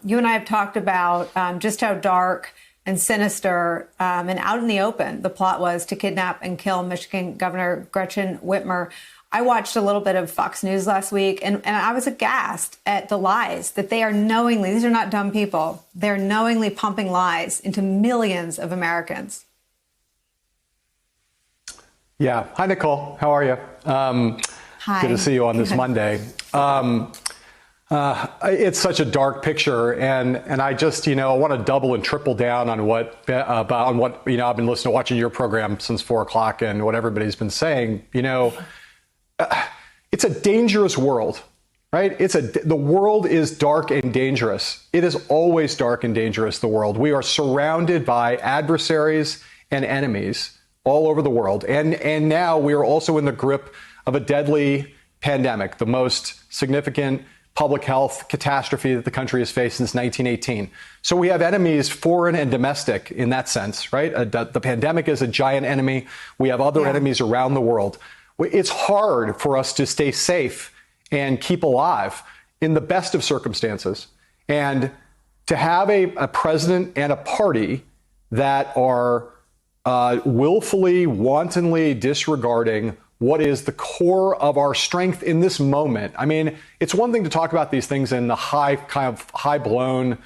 you and I have talked about just how dark and sinister and out in the open the plot was to kidnap and kill Michigan Governor Gretchen Whitmer. I watched a little bit of Fox News last week, and I was aghast at the lies that they are knowingly, these are not dumb people, they're knowingly pumping lies into millions of Americans. Yeah. Hi, Nicole. How are you? Hi. Good to see you on this Monday. It's such a dark picture, and I just, I want to double and triple down on what I've been watching your program since 4 o'clock and what everybody's been saying. It's a dangerous world, right? The world is dark and dangerous. It is always dark and dangerous, the world. We are surrounded by adversaries and enemies all over the world. And now we are also in the grip of a deadly pandemic, the most significant public health catastrophe that the country has faced since 1918. So we have enemies, foreign and domestic, in that sense, right? The pandemic is a giant enemy. We have other enemies around the world. It's hard for us to stay safe and keep alive in the best of circumstances. And to have a president and a party that are willfully, wantonly disregarding what is the core of our strength in this moment. I mean, it's one thing to talk about these things in the high-blown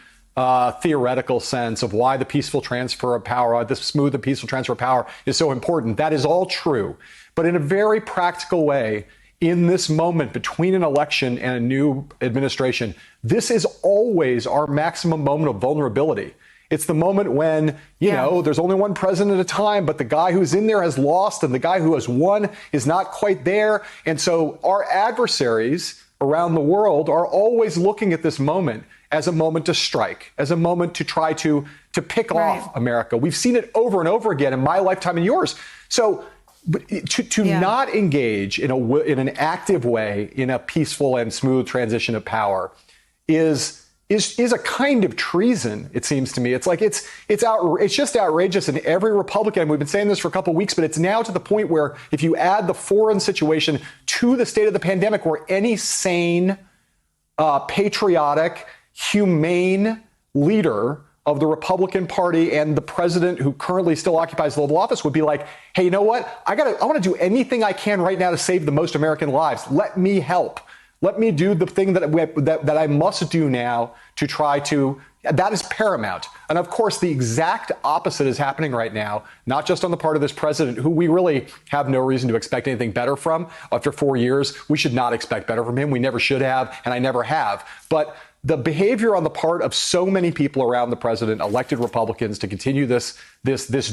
theoretical sense of why the peaceful transfer of power, the smooth and peaceful transfer of power is so important. That is all true. But in a very practical way, in this moment between an election and a new administration, this is always our maximum moment of vulnerability. It's the moment when, there's only one president at a time, but the guy who's in there has lost and the guy who has won is not quite there. And so our adversaries around the world are always looking at this moment as a moment to strike, as a moment to try to pick off America. We've seen it over and over again in my lifetime and yours. So to not engage in an active way in a peaceful and smooth transition of power is a kind of treason, it seems to me. It's like it's just outrageous. And every Republican, we've been saying this for a couple of weeks, but it's now to the point where if you add the foreign situation to the state of the pandemic, where any sane, patriotic, humane leader of the Republican Party and the president who currently still occupies the Oval Office would be like, hey, you know what? I want to do anything I can right now to save the most American lives. Let me help. Let me do the thing that I must do now to try to. That is paramount. And of course, the exact opposite is happening right now, not just on the part of this president, who we really have no reason to expect anything better from. After 4 years, we should not expect better from him. We never should have, and I never have. But the behavior on the part of so many people around the president, elected Republicans, to continue this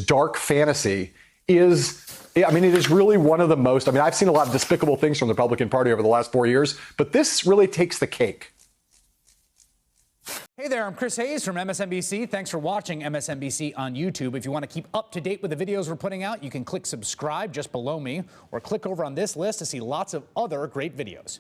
dark fantasy is. I mean, it is really one of the most. I mean, I've seen a lot of despicable things from the Republican Party over the last 4 years, but this really takes the cake. Hey there, I'm Chris Hayes from MSNBC. Thanks for watching MSNBC on YouTube. If you want to keep up to date with the videos we're putting out, you can click subscribe just below me or click over on this list to see lots of other great videos.